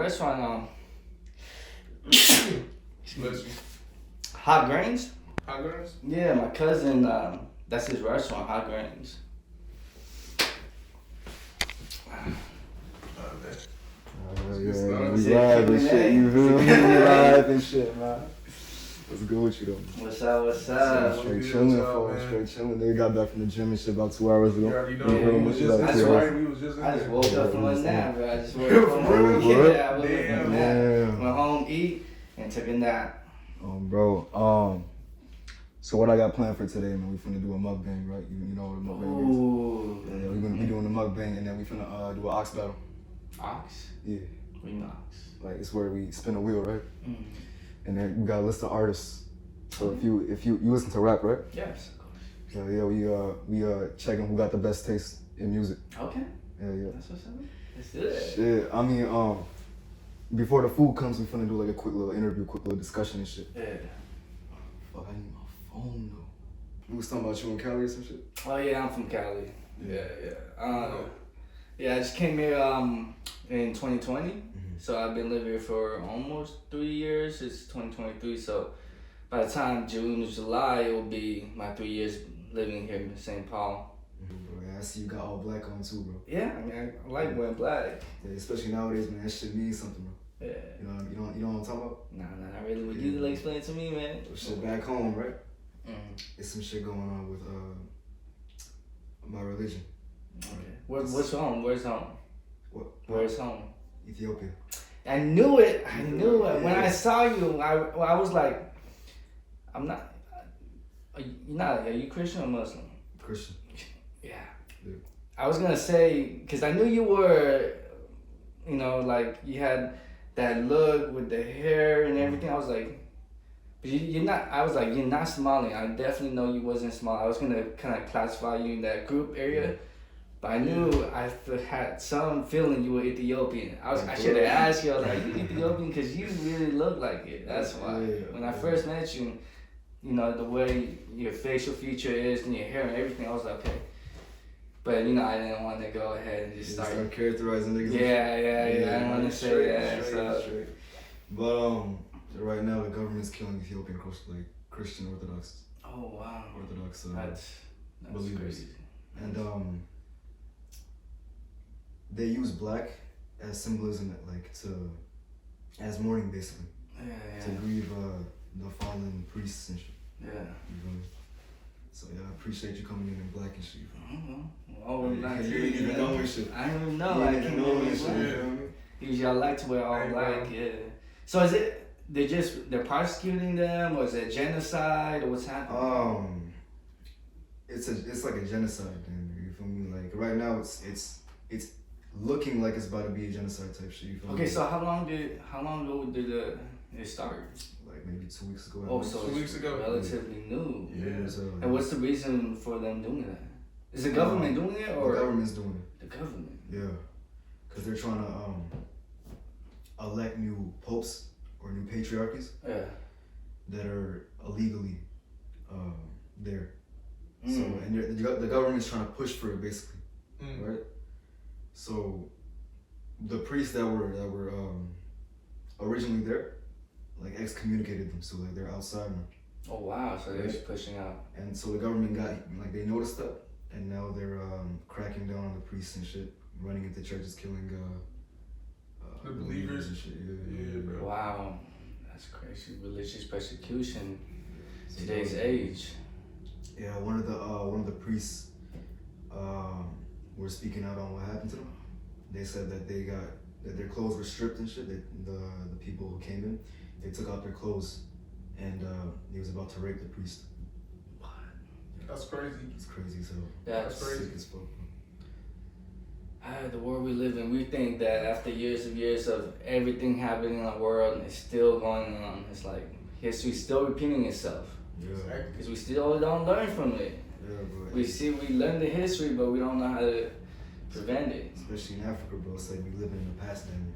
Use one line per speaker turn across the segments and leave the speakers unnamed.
restaurant.
Bless you.
Hot Grains.
Hot Grains?
Yeah, my cousin. That's his restaurant, Hot Grains.
Yeah, we live and shit, you feel me? We live and shit, man. What's good with you though?
What's up?
Straight chilling, folks. Straight chilling. They got back from the gym and shit about 2 hours ago.
You already know. We was just
That's
in
right.
there. We was just in
I just
there.
woke up from a nap, bro. I just woke up from a nap. Yeah, I woke up from a nap. Went home, eat, and took a nap.
Bro. So what I got planned for today, man? We finna do a mukbang, right? You know what a mukbang is?
Ooh.
Yeah, we gonna be doing a mukbang, and then we finna do an ox battle.
Ox?
Yeah.
We know ox.
Like it's where we spin a wheel, right?
Mm.
And then we got a list of artists. So if you listen to rap, right?
Yes, of course.
Yeah, we checking who got the best taste in music.
Okay.
Yeah.
That's what's up. Let's do it.
Shit, I mean, before the food comes, we finna do like a quick little interview, quick little discussion and shit.
Yeah.
Fuck, I need my phone though. We was talking about you in Cali or some shit.
Oh yeah, I'm from Cali. Yeah, I just came here in 2020.
Mm-hmm.
So I've been living here for almost 3 years. It's 2023, so by the time June or July, it will be my 3 years living here in St. Paul.
Bro, yeah, I see you got all black on too, bro.
Yeah, I mean, I like wearing black.
Yeah, especially nowadays, man. That shit means something, bro.
Yeah.
You know what I'm talking about?
Nah, not really. Would you like explain it to me, man?
Shit back home, right?
Mm.
It's some shit going on with my religion.
Okay. What's home? Where's home?
What?
Where's home?
Ethiopia.
I knew it. When I saw you, I was like, I'm not. Are you Christian or Muslim?
Christian.
Yeah.
Yeah.
I was gonna say, because I knew you were, like you had that look with the hair and everything. I was like, but you're not. I was like, you're not Somali. I definitely know you wasn't Somali. I was gonna kind of classify you in that group area. But I knew I had some feeling you were Ethiopian. I should have asked you, I was like, you Ethiopian? Because you really look like it. That's why. When I first met you, the way your facial feature is and your hair and everything, I was like, okay. But, I didn't want to go ahead and just start
characterizing niggas.
Yeah, I didn't want to say that.
Straight. But right now the government's killing Ethiopian Christian Orthodox.
Oh, wow.
Orthodox
That's
believers.
crazy.
And they use black as symbolism, as mourning, basically.
Yeah.
To grieve the fallen priests and shit.
Yeah.
You feel me? So yeah, I appreciate you coming in black and shit.
Oh,
You didn't even know and shit.
I don't even know.
You
I
didn't
can't
even know
believe
and shit.
it.
You feel me?
Usually I like to wear all black, yeah. So is it, they're prosecuting them, or is it genocide, or what's happening?
It's like a genocide thing, you feel me? Like right now it's looking like it's about to be a genocide type shit, you feel me?
Okay, so how long ago did it start?
Like maybe 2 weeks ago.
Oh, so
2 weeks ago.
Relatively new.
Yeah. So,
And what's the reason for them doing that? Is the government doing it, or
the government's doing it?
The government.
Yeah, because they're trying to elect new popes or new patriarchies.
Yeah.
That are illegally there.
Mm.
So and the government's trying to push for it basically, right? So the priests that were originally there, like excommunicated them, so like they're outside now.
Oh wow! So they're just pushing out.
And so the government they noticed that, and now they're cracking down on the priests and shit, running into churches, killing
the believers
and shit.
Yeah, bro.
Wow, that's crazy. Religious persecution, today's age.
Yeah, one of the priests were speaking out on what happened to them. They said that that their clothes were stripped and shit. The people who came in, they took out their clothes, and he was about to rape the priest.
What?
That's crazy.
It's crazy. So
That's
crazy.
Sick as fuck.
The world we live in, we think that after years of everything happening in the world, it's still going on. It's like history's still repeating itself.
Yeah.
Because we still don't learn from it.
Yeah, bro.
We learn the history, but we don't know how to prevent it.
Especially in Africa, bro. It's like we living in the past, damn.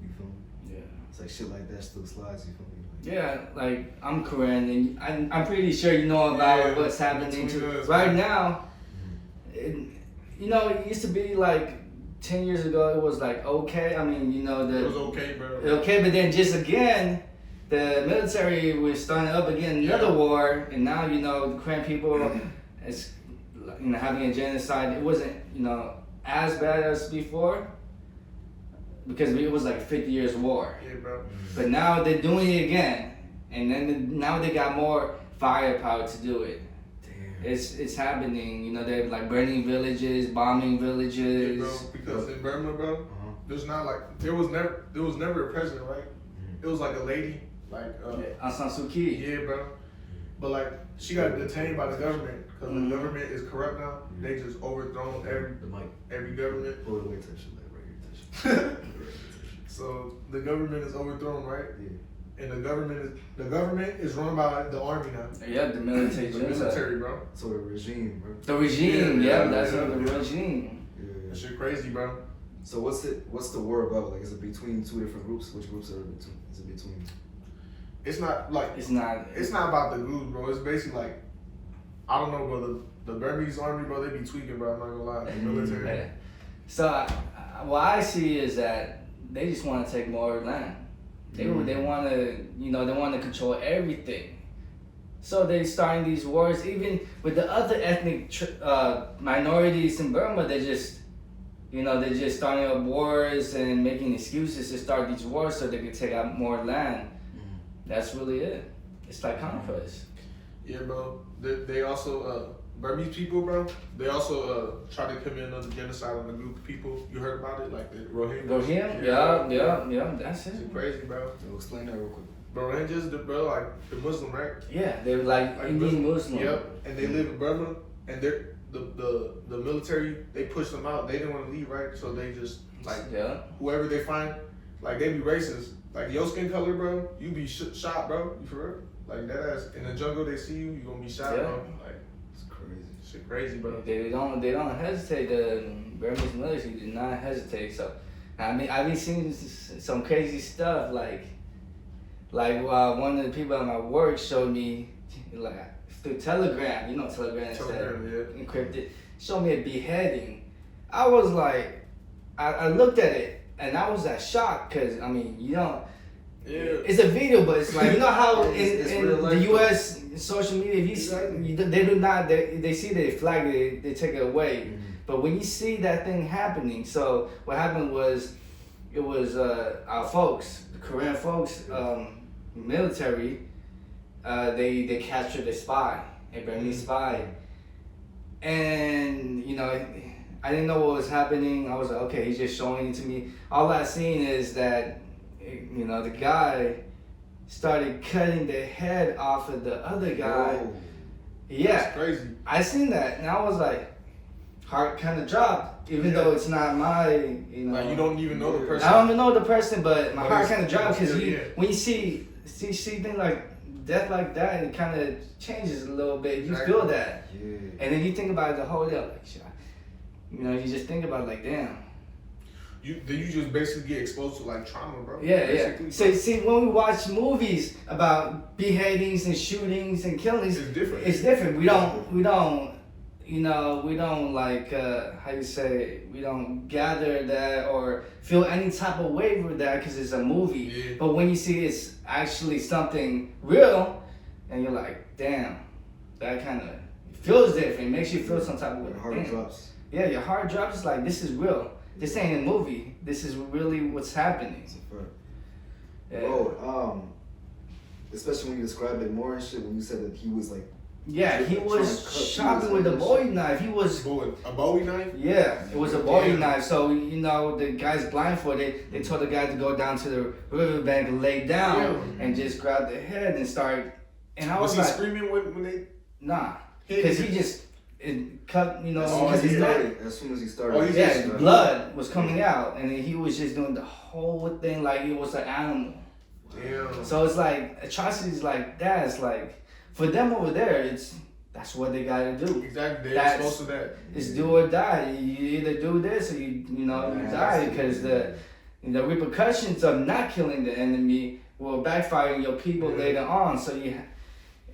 You feel me?
Yeah.
It's like shit like that still slides. You feel me?
Yeah, like I'm Korean, and I'm pretty sure you know about what's happening right now. It used to be like 10 years ago it was like okay. I mean, you know,
It was okay, bro.
okay, but then just again, the military was starting up again another war, and now you know the Korean people is having a genocide. It wasn't as bad as before because it was like 50 years war.
Yeah, bro.
But now they're doing it again, and then now they got more firepower to do it.
Damn.
It's happening. You know, they're like burning villages, bombing villages.
Yeah, bro. Because in Burma, bro, there's not like there was never a president, right? It was like a lady, like
Aung San Suu Kyi.
yeah, bro. But like she got detained by the government because the government is corrupt now. They just overthrown
The mic.
every government.
Pull it away, touch it, like right here, touch it.
So the government is overthrown, right?
Yeah.
And the government is run by the army now.
Yeah, the military.
The military, bro.
So the regime, bro.
The regime,
Yeah,
that's
yeah,
the
yeah.
regime.
Yeah.
That shit crazy, bro.
So what's the war about? Like, is it between two different groups? Which groups are it between? Is it between?
It's not like
It's not.
it's not about the groups, bro. It's basically like I don't know, bro. The Burmese army, bro, they be tweaking, bro. I'm not gonna lie. The military.
Yeah. So what I see is that they just want to take more land. They want to they want to control everything. So they starting these wars even with the other ethnic minorities in Burma. They're just they're just starting up wars and making excuses to start these wars so they can take out more land. That's really it. It's like conquest.
Yeah, bro. They also Burmese people, bro. They also try to commit another genocide on a group of people. You heard about it, like the Rohingyas.
Rohingya? Yeah. That's it.
It's crazy, bro.
So explain that real quick.
Bro, Rohingyas, bro, like the Muslim, right?
Yeah, they're like Indian Muslim.
Yep, and they live in Burma, and they're the military. They pushed them out. They didn't want to leave, right? So they just like whoever they find, like they be racist. Like your skin color, bro, you be shot, bro. You for real? Like that ass in the jungle, they see you gonna be shot, bro. Like
It's crazy.
shit, crazy, bro.
They don't hesitate. The Burmese military do not hesitate. So, I mean, I've been seeing some crazy stuff. Like one of the people at my work showed me, like through Telegram. You know, Telegram is encrypted. Showed me a beheading. I was like, I looked at it and I was shocked because I mean, it's a video, but it's like how in the U.S. social media, if you see, they do not. They see the flag, they take it away. But when you see that thing happening, so what happened was, it was our folks, the Korean folks, military. They captured a spy, a Burmese spy, and I didn't know what was happening. I was like, okay, he's just showing it to me. All I seen is that the guy started cutting the head off of the other guy.
Whoa.
Yeah,
That's crazy.
I seen that, and I was like, heart kind of dropped, even though it's not my,
Like you don't even know the person.
I don't even know the person, but my heart kind of dropped because
yeah.
when you see things like death like that, it kind of changes a little bit. You feel that, and then you think about it the whole day, like, you just think about it like, damn.
You just basically get exposed to like trauma, bro.
Yeah.
Basically.
So see, when we watch movies about beheadings and shootings and killings,
It's different.
It's different. We don't like how you say, we don't gather that or feel any type of way with that because it's a movie.
Yeah.
But when you see it's actually something real, and you're like, damn, that kind of feels different. It makes you feel some type of way.
Your heart
Damn.
drops.
Yeah, your heart drops. It's like, this is real. This ain't a movie. This is really what's happening.
It's a fact.
Yeah.
Bro, especially when you described it more and shit, when you said that he was like,
Yeah, he was shopping with a Bowie knife. He was.
A Bowie knife?
Yeah, it was a Bowie
Damn.
knife. So the guy's blindfolded. They told the guy to go down to the riverbank and lay down and just grab the head and start. And I was
he
like,
screaming when they?
nah, because he just cut.
as soon as he
his
started,
neck.
as soon as he started,
Yeah, blood was coming out, and then he was just doing the whole thing like it was an animal.
Damn.
So it's like atrocities like that. It's like for them over there, that's what they gotta do.
Exactly, they're supposed to that.
It's do or die. You either do this or you die because the repercussions of not killing the enemy will backfire on your people later on. So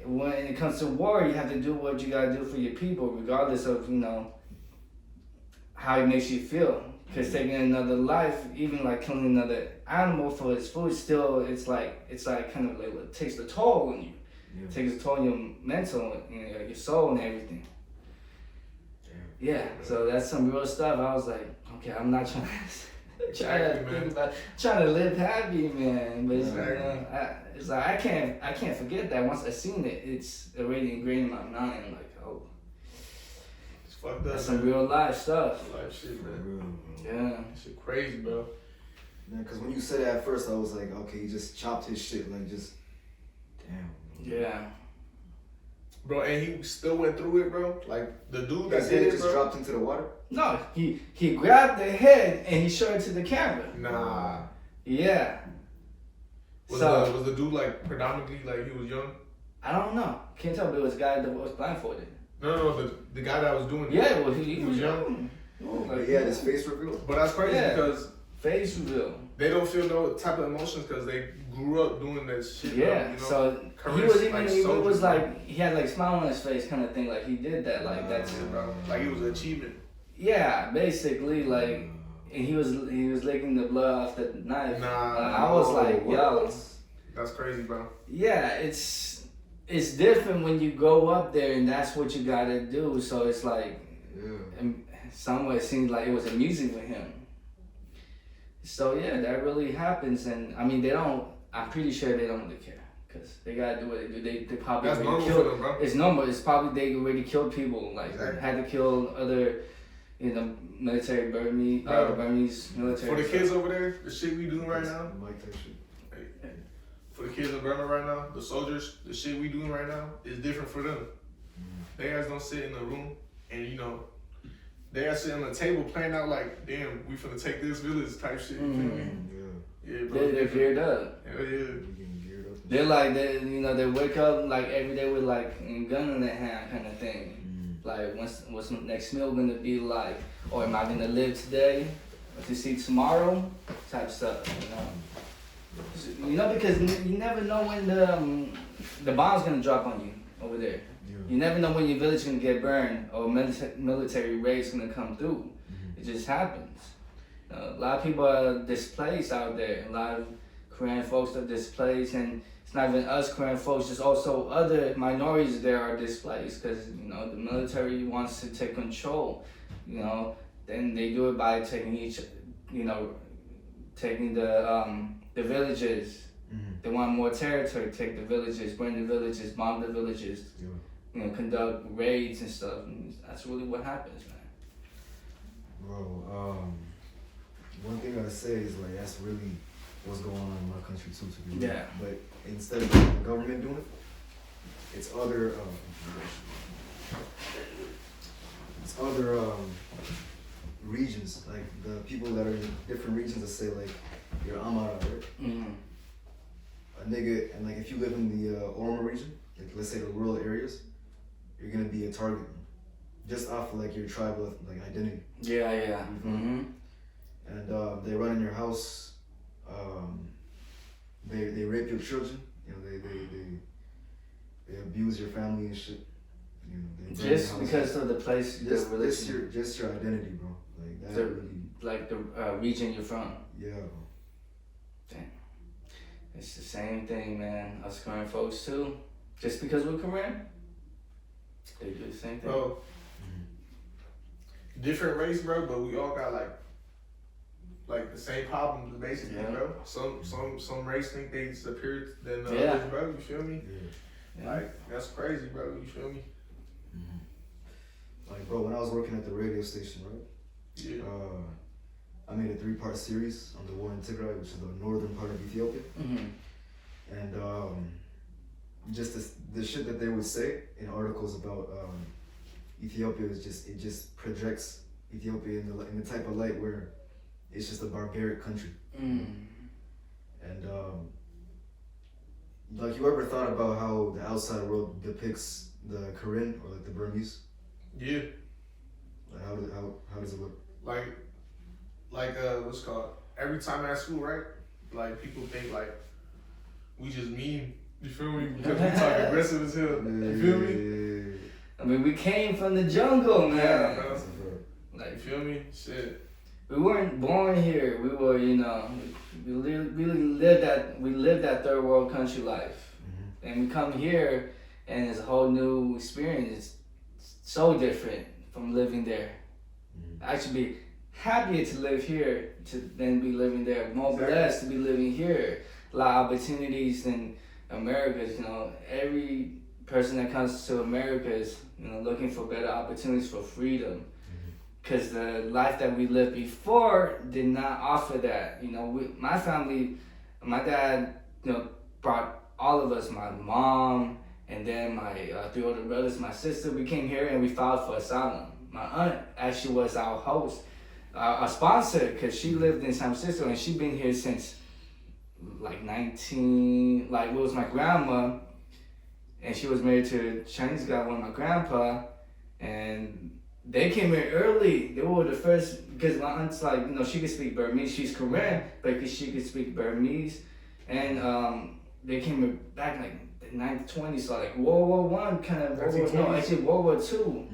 when it comes to war, you have to do what you gotta do for your people, regardless of how it makes you feel. Because taking another life, even like killing another animal for its food, still it's like kind of like it takes the toll on you.
Yeah.
It takes a toll on your mental, your soul and everything.
Damn.
Yeah, so that's some real stuff. I was like, okay, I'm not trying trying to live happy, man. But it's like I can't forget that. Once I seen it, it's already ingrained in my mind. I'm like, oh,
It's fucked up.
that's some real life stuff.
Life shit, man.
Yeah.
Shit crazy, bro.
Yeah, because when you said it at first, I was like, okay, he just chopped his shit, like just, damn.
Yeah.
Bro, and he still went through it, bro. Like the dude that
His
did
head
it,
just
bro.
dropped into the water.
No, he grabbed the head and he showed it to the camera.
Nah.
Yeah.
Was the dude like predominantly like he was young?
I don't know. Can't tell, but it was a guy that was blindfolded.
No, the guy that was doing it.
Yeah, well, he
was young.
Oh,
But he had his face revealed.
But that's crazy because
face reveal.
they don't feel no type of emotions because they grew up doing that shit.
Yeah,
bro, you know?
so he was even, he was like, he had like smile on his face kind of thing, like he did that, like that's
it, bro. Like it was an achievement.
Yeah, basically, like, and he was licking the blood off the knife.
Nah,
I was like, yo,
that's crazy, bro.
yeah, it's different when you go up there and that's what you gotta do. So it's like, in some way it seemed like it was amusing for him. So yeah, that really happens, and I mean I'm pretty sure they don't really care. Cause they gotta do what they do. They probably
That's
already
normal
killed.
for them, bro.
It's normal. It's probably they already killed people. Like
Exactly.
had to kill other, military Burmese,
Bro,
Burmese military.
For the kids over there, the shit we doing right now.
Like that shit.
For the kids in Burma right now, the soldiers, the shit we doing right now is different for them. They guys don't sit in the room and they are sitting on the table playing out like, damn, we finna take this village type shit. You feel me? Yeah, bro.
They're geared up.
Hell yeah.
They're like they wake up like every day with like a gun in their hand kind of thing. Like what's my next meal gonna be like, or am I gonna live today or to see tomorrow type stuff. Because you never know when the bomb's gonna drop on you over there. You never know when your village gonna get burned or military raid's gonna come through. It just happens. A lot of people are displaced out there. A lot of Korean folks are displaced, and it's not even us Korean folks, just also other minorities there are displaced because the military wants to take control. Then they do it by taking taking the villages. They want more territory, take the villages, burn the villages, bomb the villages. Conduct raids and stuff. And that's really what happens, man.
Bro, one thing I say is like that's really what's going on in my country too, to be real.
Yeah.
But instead of the government doing it, it's other regions, like the people that are in different regions that say like you're Amara, right? A nigga, and like if you live in the Oroma region, like let's say the rural areas, you're gonna be a target just off of like your tribal like identity.
Yeah.
And they run in your house. They rape your children. They abuse your family and shit. They burn
Just
your
because of the place,
just your identity, bro. Like that.
Like the region you're from.
Yeah.
Damn. It's the same thing, man. Us Korean folks too. Just because we're Korean, they do the same thing.
Bro, different race, bro, but we all got like the same problems basically, bro. Some race think they superior than the others, bro. You feel me?
Yeah.
Like that's crazy, bro. You feel me?
Like, bro, when I was working at the radio station, right?
Yeah.
I made a 3-part series on the war in Tigray, which is the northern part of Ethiopia. And just the shit that they would say in articles about Ethiopia is just projects Ethiopia in the type of light where it's just a barbaric country. And like, you ever thought about how the outside world depicts the Korean or like the Burmese?
Yeah.
Like how does it look?
Like what's it called? Every time at school, right? Like people think like we just mean. You feel me? Because we talk aggressive as hell. You feel me?
I mean, we came from the jungle, man.
Yeah, bro. Like, you feel me? Shit.
we weren't born here. We were, you know, we lived that third world country life, and we come here, and it's a whole new experience. It's so different from living there. I should be happier to live here than be living there. More blessed to be living here. A lot of opportunities in America. You know, every person that comes to America is, you know, looking for better opportunities for freedom. Because the life that we lived before did not offer that. You know, my family, my dad, you know, brought all of us, my mom, and then my 3 older brothers, my sister. We came here and we filed for asylum. My aunt actually was our host, our sponsor, because she lived in San Francisco and she been here since like 19, like it was my grandma, and she was married to a Chinese guy, one of my grandpa, and they came here early. They were the first, because my aunt's like, you know, she could speak Burmese. She's Korean, but she could speak Burmese. And they came here back in like the 1920s, so like World War One kind of, actually World War Two.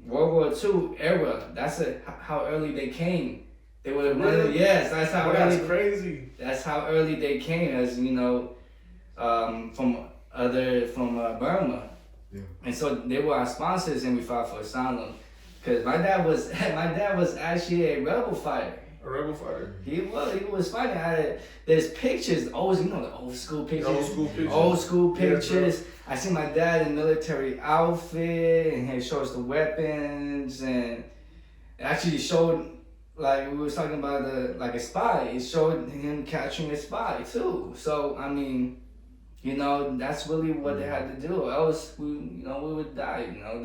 World War II era. That's how early they came. They were the ones. Yes, that's how early.
That's crazy.
That's how early they came, as you know, from Burma. Yeah. And so they were our sponsors, and we filed for asylum. Cause my dad was actually a rebel fighter.
A rebel fighter.
He was fighting. There's pictures, always, you know, the old school pictures.
Yeah,
I see my dad in military outfit, and he shows the weapons, and it actually showed, like we was talking about like a spy. It showed him capturing a spy too. So I mean, you know, that's really what they had to do. Else we would die. You know,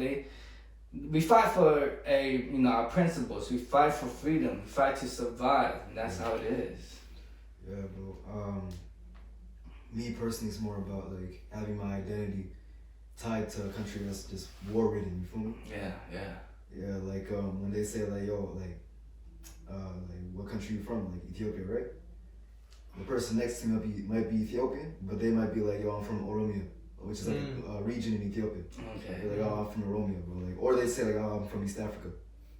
we fight for our principles. We fight for freedom. We fight to survive. And that's how it is.
Yeah, bro. Me personally, it's more about like having my identity tied to a country that's just war-ridden. You feel me? Yeah. Like when they say like, yo, like what country you from? Like Ethiopia, right? The person next to me might be Ethiopian, but they might be like, yo, I'm from Oromia, which is like a region in Ethiopia.
Okay.
They're like, oh, I'm from Oromia, bro. Like, or they say like, oh, I'm from East Africa.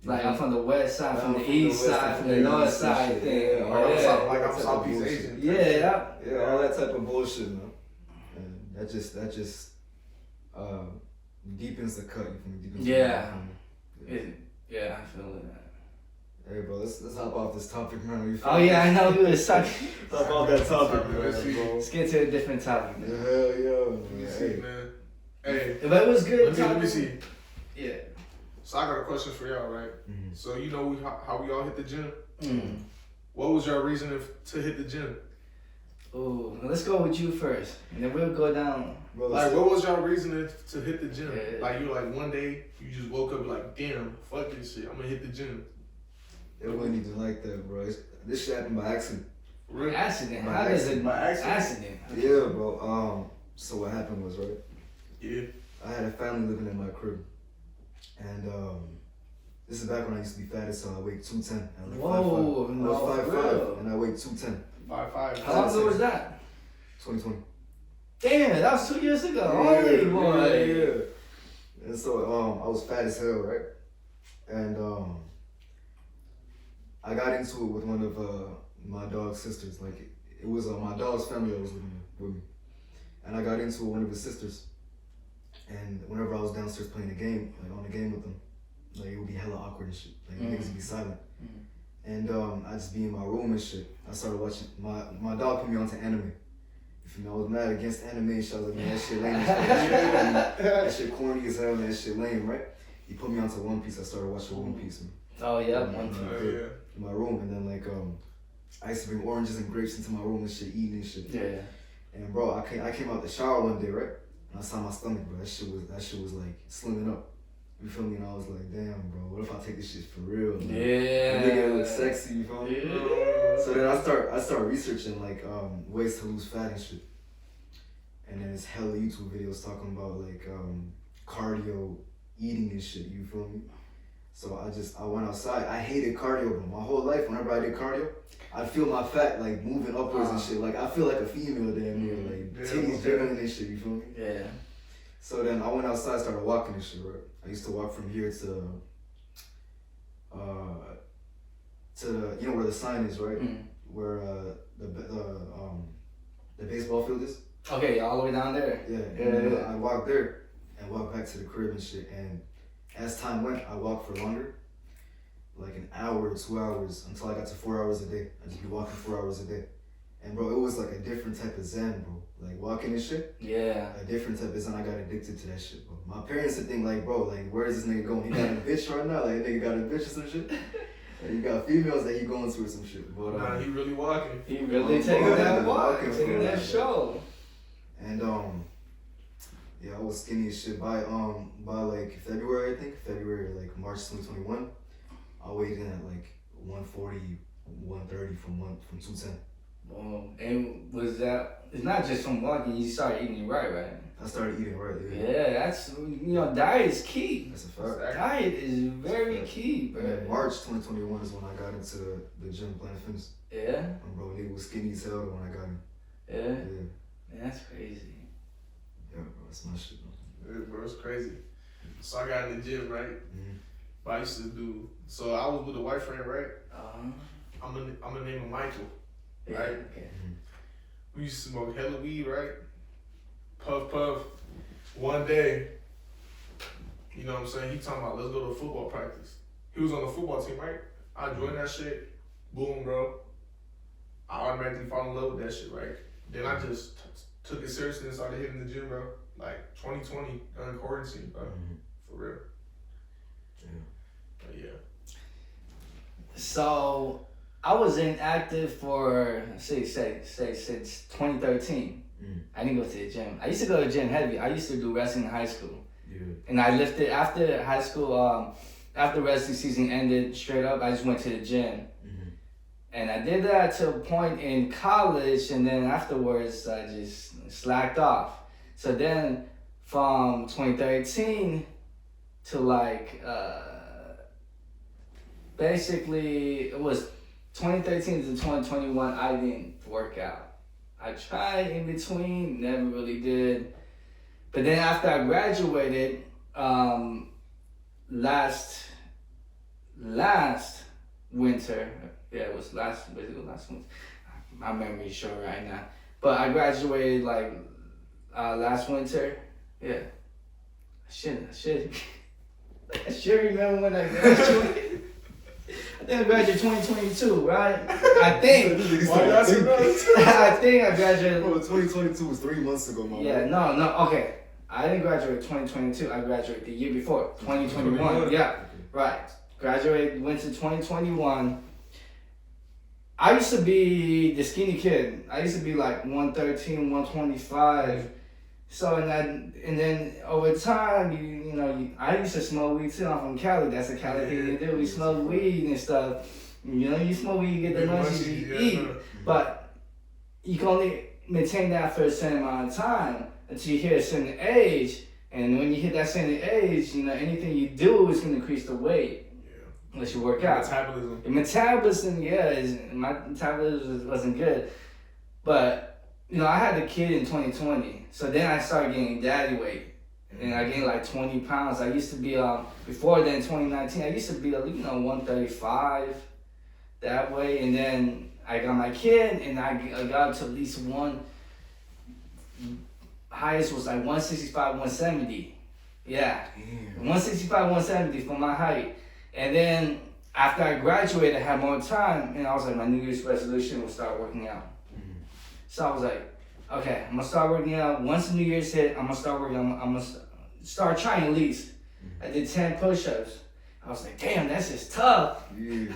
Like I'm from the west side, from the east side, from the north side thing.
Like I'm Southeast Asian.
Yeah, all that type of bullshit, man. And that just deepens the cut.
Yeah, I feel it.
Hey, bro, let's hop off this topic, man.
Oh yeah, I know we were stuck.
Hop off that topic, man.
Let's get to a different topic.
Man. Hell yeah,
man. Hey,
but it was good.
Let me see.
Yeah.
So I got a question for y'all, right? Mm-hmm. So you know how we all hit the gym?
Mm-hmm.
What was your reason to hit the gym?
Oh, let's go with you first, and then we'll go down.
Like, what was your reason to hit the gym? Yeah. Like, you like one day you just woke up like, damn, fuck this shit, I'm gonna hit the gym.
It wasn't even like that, bro. This shit happened by accident.
Really? Accident? How does it? By accident?
Yeah, bro. So what happened was, right?
Yeah.
I had a family living in my crib. And this is back when I used to be fat as hell. I weighed 210. I was 5'5", and I weighed 210.
5'5".
How long ago was that?
2020.
Damn, that was 2 years ago. Holy boy.
Yeah. And so I was fat as hell, right? And I got into it with one of my dog's sisters. Like it was my dog's family that was living with me, and I got into it with one of his sisters. And whenever I was downstairs playing a game, like on the game with them, like it would be hella awkward and shit. Like niggas would be silent. And I just be in my room and shit. I started watching, my dog put me onto anime. If you know, I was mad against anime and shit. I was like, man, that shit lame as hell. That shit corny as hell, man, that shit lame, right? He put me onto One Piece. I started watching One Piece, man.
Oh yeah, One Piece.
In my room, and then like I used to bring oranges and grapes into my room and shit, eating and shit.
Yeah.
And bro, I came out the shower one day, right? And I saw my stomach, bro. That shit was like slimming up. You feel me? And I was like, damn, bro, what if I take this shit for real? Man?
Yeah.
Nigga, it look sexy, you feel me?
Yeah.
So then I start researching like ways to lose fat and shit. And then it's hella YouTube videos talking about like cardio, eating and shit, you feel me? So I went outside. I hated cardio, bro. My whole life, whenever I did cardio, I'd feel my fat like moving upwards and shit. Like I feel like a female damn near, like titties jiggling and shit, you feel me?
Yeah.
So then I went outside, started walking and shit, right? I used to walk from here to to the, you know where the sign is, right?
Mm.
Where the baseball field is.
Okay, all the way down there.
Yeah.
Yeah,
And
yeah.
I walked there and walked back to the crib and shit. And as time went, I walked for longer, like an hour, 2 hours, until I got to 4 hours a day. I just be walking 4 hours a day. And bro, it was like a different type of zen, bro. Like walking and shit.
Yeah.
A different type of zen. I got addicted to that shit, bro. My parents would think like, bro, like where is this nigga going? He got a bitch right now. Like nigga got a bitch or some shit. Like, you got females that he going to or some shit. But
Nah, he really walking.
He really taking that walk,
walking
taking
for
that
it.
show.
And yeah, I was skinny as shit by like February, I think. February, like March 2021. I weighed in at like 140, 130 from 210.
Oh, and was that, it's not just from walking, you started eating right?
I started eating right, yeah.
Yeah, that's, diet is key.
That's a fact.
Diet is very key,
And then
bro.
March 2021 is when I got into the gym, Planet Fitness.
Yeah,
And bro, nigga was skinny as hell when I got in.
yeah,
Yeah.
man, that's crazy.
Yeah, bro, that's my shit, bro.
Yeah, bro, it's crazy. So I got in the gym, right?
Mm-hmm.
But I used to do. So I was with a white friend, right?
Uh-huh.
I'm gonna name him Michael.
Yeah,
Right.
okay.
We used to smoke hella weed, right? Puff, puff. One day, you know what I'm saying? He talking about let's go to football practice. He was on the football team, right? I joined that shit. Boom, bro. I automatically fall in love with that shit, right? Then I just took it seriously and started hitting the gym, bro. Like 2020 during quarantine, bro. For real.
Yeah.
But yeah.
So, I was inactive for, say since 2013. I didn't go to the gym. I used to go to the gym heavy. I used to do wrestling in high school.
Yeah.
And I lifted, after high school, after wrestling season ended, straight up, I just went to the gym. And I did that to a point in college, and then afterwards, I just slacked off. So then, from 2013 to like, basically, it was 2013 to 2021, I didn't work out. I tried in between, never really did. But then after I graduated, last winter, yeah, it was last winter. My memory's short right now. But I graduated like last winter. Yeah. I should remember when I graduated. I think I graduated 2022, right? I think.
Why you asking us?
I think I graduated.
Bro, 2022 was 3 months ago, my
Yeah,
man.
no, okay. I didn't graduate 2022. I graduated the year before, 2021. Yeah, right. Graduated, went to 2021. I used to be the skinny kid. I used to be like 113, 125. So and then over time, I used to smoke weed too. I'm from Cali. That's a Cali thing to do. We smoke weed and stuff. You smoke weed, you get the munchies, you eat. But you can only maintain that for a certain amount of time until you hit a certain age. And when you hit that certain age, anything you do is going to increase the weight. Unless you work out.
Metabolism.
The metabolism, my metabolism wasn't good. But, I had a kid in 2020. So then I started getting daddy weight. And I gained like 20 pounds. I used to be, before then, 2019, I used to be, 135 that way. And then I got my kid and I got up to at least highest was like 165, 170. Yeah. Damn. 165, 170 for my height. And then after I graduated, I had more time, and I was like, my New Year's resolution was start working out. So I was like, okay, I'm gonna start working out. Once the New Year's hit, I'm gonna start working. I'm gonna start trying at least. I did 10 push-ups. I was like, damn, that's just tough.
Yeah.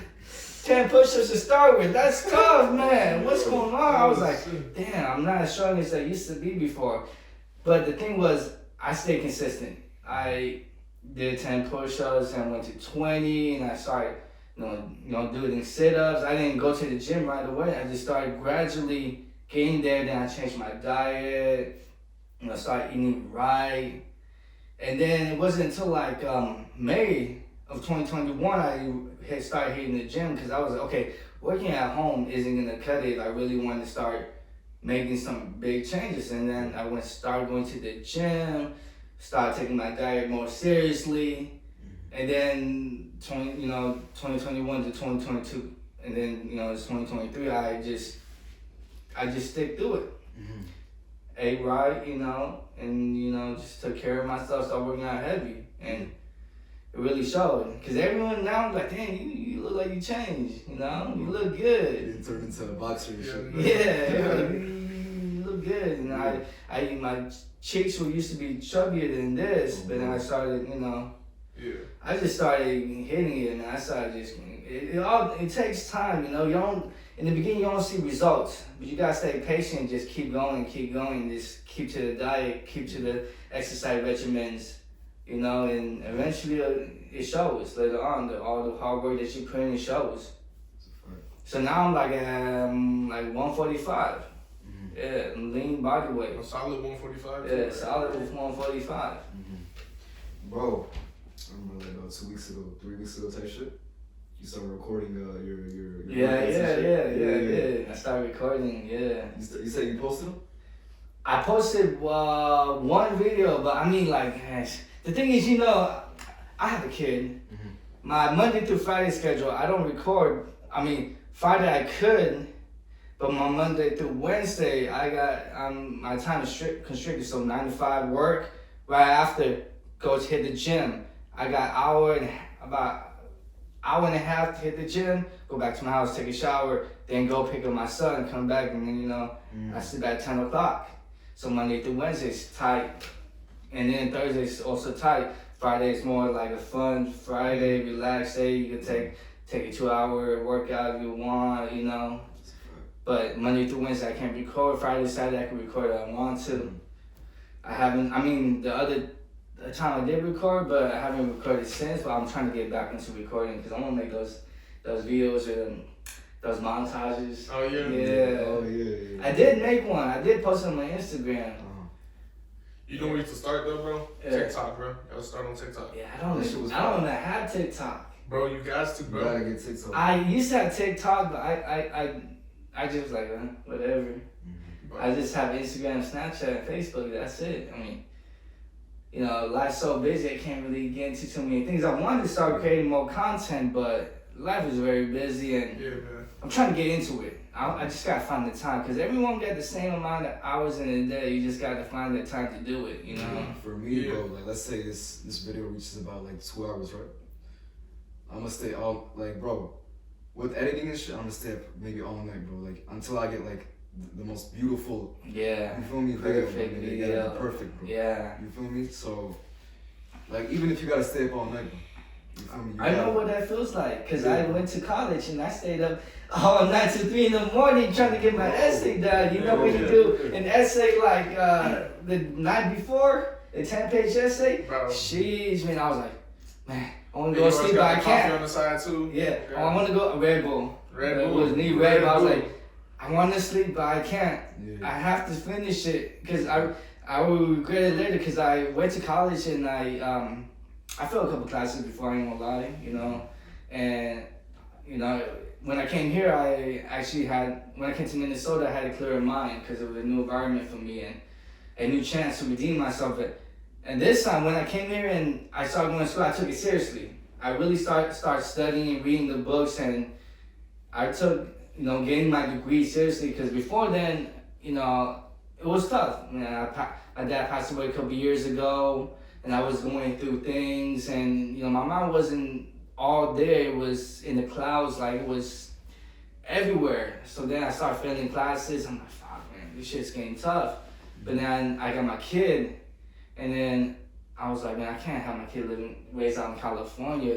10 push-ups to start with. That's tough, man. What's going on? I was like, damn, I'm not as strong as I used to be before. But the thing was, I stayed consistent. I did 10 push-ups and went to 20, and I started, doing sit-ups. I didn't go to the gym right away. I just started gradually getting there. Then I changed my diet. Started eating right. And then it wasn't until like May of 2021 I started hitting the gym because I was like, okay, working at home isn't gonna cut it. I really wanted to start making some big changes. And then I started going to the gym. Started taking my diet more seriously, and then 2021 to 2022, and then it's 2023. I just stick through it. Ate right, and just took care of myself. Started working out heavy, and it really showed. Cause everyone now is like, damn, you look like you changed. You look good.
You turned into a boxer and shit.
Yeah, you look good. And my cheeks used to be chubbier than this, but then I started, I just started hitting it, and I started just. It takes time, you don't. In the beginning, you don't see results, but you gotta stay patient. Just keep going. Just keep to the diet, keep to the exercise regimens, and eventually it shows later on. All the hard work that you put in, it shows. So now I'm like 145. Yeah, lean body weight.
A solid 145.
Yeah, solid 145.
Bro, I remember like 2 weeks ago, 3 weeks ago type shit. You started recording your
Yeah. I started recording, yeah.
You said you posted them?
I posted one video, but I mean, like, the thing is, I have a kid. My Monday through Friday schedule, I don't record. I mean, Friday I could, but my Monday through Wednesday, I got my time is constricted. So 9 to 5 work. Right after, go to hit the gym. I got about hour and a half to hit the gym, go back to my house, take a shower, then go pick up my son, come back, and then, I sleep at 10 o'clock. So Monday through Wednesday's tight. And then Thursday's also tight. Friday's more like a fun Friday, relax day. You can take a 2-hour workout if you want, But Monday through Wednesday, I can't record. Friday, Saturday, I can record if I want to. The time I did record, but I haven't recorded since. But I'm trying to get back into recording because I want to make those videos or those montages.
Oh yeah.
Yeah.
Oh yeah.
I did make one. I did post it on my Instagram.
You know where you to start though, bro?
Yeah.
TikTok, bro. Gotta start on TikTok.
Yeah, I don't even have TikTok.
Bro, you guys to, bro.
You gotta get TikTok.
I used to have TikTok, but I just like whatever. I just have Instagram, Snapchat, and Facebook. That's it. I mean. Life's so busy, I can't really get into too many things. I wanted to start creating more content, but life is very busy, and I'm trying to get into it. I just gotta find the time, because everyone got the same amount of hours in a day. You just gotta find the time to do it,
For me, bro, like, let's say this video reaches about like 2 hours, right? I'm gonna stay all, like, bro, with editing and shit, I'm gonna stay up maybe all night, bro, like, until I get, like, the most beautiful,
you
feel me?
Perfect video.
Perfect, bro.
Yeah.
You feel me? So, like, even if you gotta stay up all night, bro, you feel me?
I know what that feels like, because I went to college and I stayed up all night to 3 in the morning trying to get my essay done. You know when you do an essay like the night before, a 10-page essay?
Bro.
Sheesh, man, I was like, man, I want to go to sleep, but I can't.
On the side too.
Yeah, I want to go Red Bull.
Red
It
Bull.
was need Red Bull. I was like, I want to sleep, but I can't.
Yeah.
I have to finish it because I will regret it later because I went to college and I failed a couple classes before, I ain't gonna lie, and when I came here, when I came to Minnesota, I had a clearer mind because it was a new environment for me and a new chance to redeem myself. And this time, when I came here and I started going to school, I took it seriously. I really started studying, reading the books, and I took, getting my degree seriously, because before then, it was tough. My dad passed away a couple years ago, and I was going through things, and, my mom wasn't all there. It was in the clouds, like it was everywhere. So then I started failing classes. I'm like, fuck, man, this shit's getting tough. But then I got my kid, and then I was like, man, I can't have my kid raised out in California,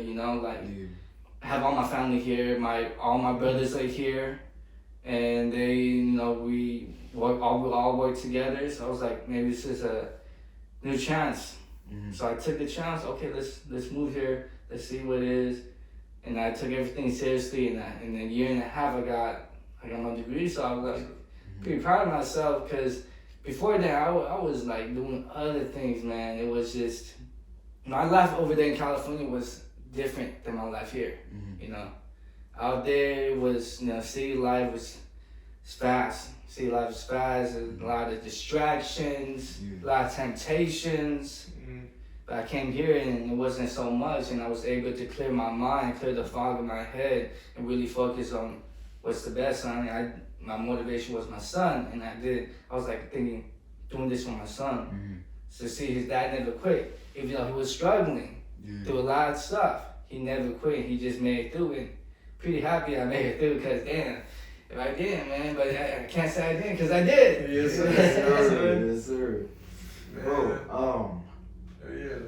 I have all my family here, all my brothers are here, and they, we all work together. So I was like, maybe this is a new chance. So I took the chance. Okay, let's move here. Let's see what it is. And I took everything seriously. And in a year and a half, I got my degree. So I was like pretty proud of myself, because before that, I was like doing other things, man. It was just, my life over there in California was different than my life here. Out there it was, city life was fast. City life is fast. A lot of distractions, a lot of temptations. But I came here and it wasn't so much, and I was able to clear my mind, clear the fog in my head, and really focus on what's the best. I mean, my motivation was my son, and I was like thinking, doing this for my son. To see his dad never quit, even though he was struggling through a lot of stuff. He never quit. He just made it through it. Pretty happy I made it through, because damn, if I didn't, man, but I can't say I didn't, because I did.
Yes, sir.
Yes, sir. Bro,
yeah.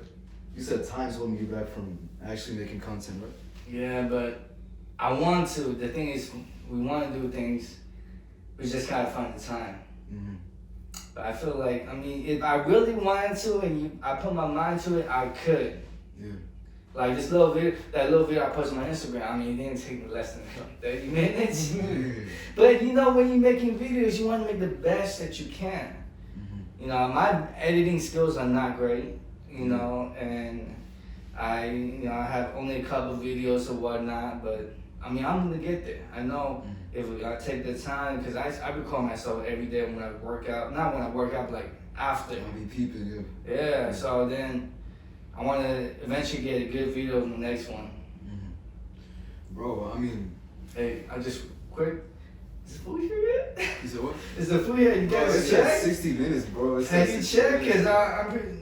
You said time's holding you back from actually making content, right?
Yeah, but I want to. The thing is, we want to do things. We just gotta find the time. But I feel like, I mean, if I really wanted to and I put my mind to it, I could.
Yeah.
Like that little video I posted on my Instagram, I mean, it didn't take me less than 30 minutes. But you know, when you're making videos, you want to make the best that you can. You know, my editing skills are not great, you know, and I have only a couple videos or whatnot, but I mean, I'm gonna get there. I know if I take the time, because I record myself every day when I work out. Not when I work out, but like after.
I mean, peeping,
Yeah, so then I want to eventually get a good video in the next one.
Bro, I mean...
Hey, I just quick. Is the food here yet?
You said what?
Is the food here? You guys
It's
check?
at 60 minutes, bro. It's
Have you checked? Because I'm pretty...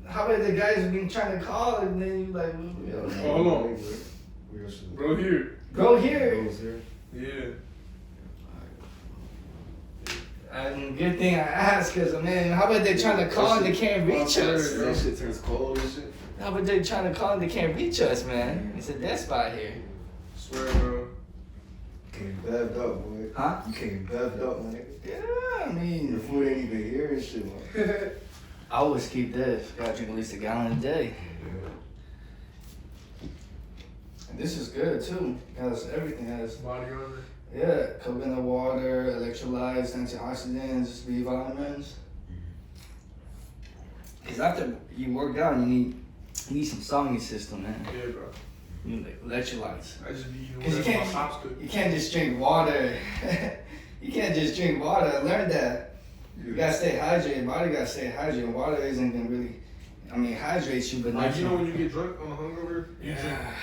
How about the guys have been trying to call and then you like...
Hold on. Bro here.
Bro here.
Bro's here.
Yeah.
Good thing I asked, because, man, how about they trying to call and they can't reach us?
That shit turns cold and shit.
How about they trying to call and they can't reach us, man? It's a death spot here.
Swear, bro.
Came bevved up, boy.
Huh?
You came bevved up, man.
Yeah, I mean...
Your food ain't even here and shit, man.
I always keep this. Gotta drink at least a gallon a day. And this is good too. Everything has
Body armor.
coconut water, electrolytes, antioxidants, B vitamins. Cause after you work out, you need some salt in your system, man.
Yeah, bro.
You need like electrolytes.
I just be eating
Cause
whatever my pops cook.
you can't just drink water. You can't just drink water. I learned that. You gotta stay hydrated. Body gotta stay hydrated. Water isn't gonna really, I mean, hydrates you, but
Like,
not.
you know when you get drunk on a hungover? You
Yeah.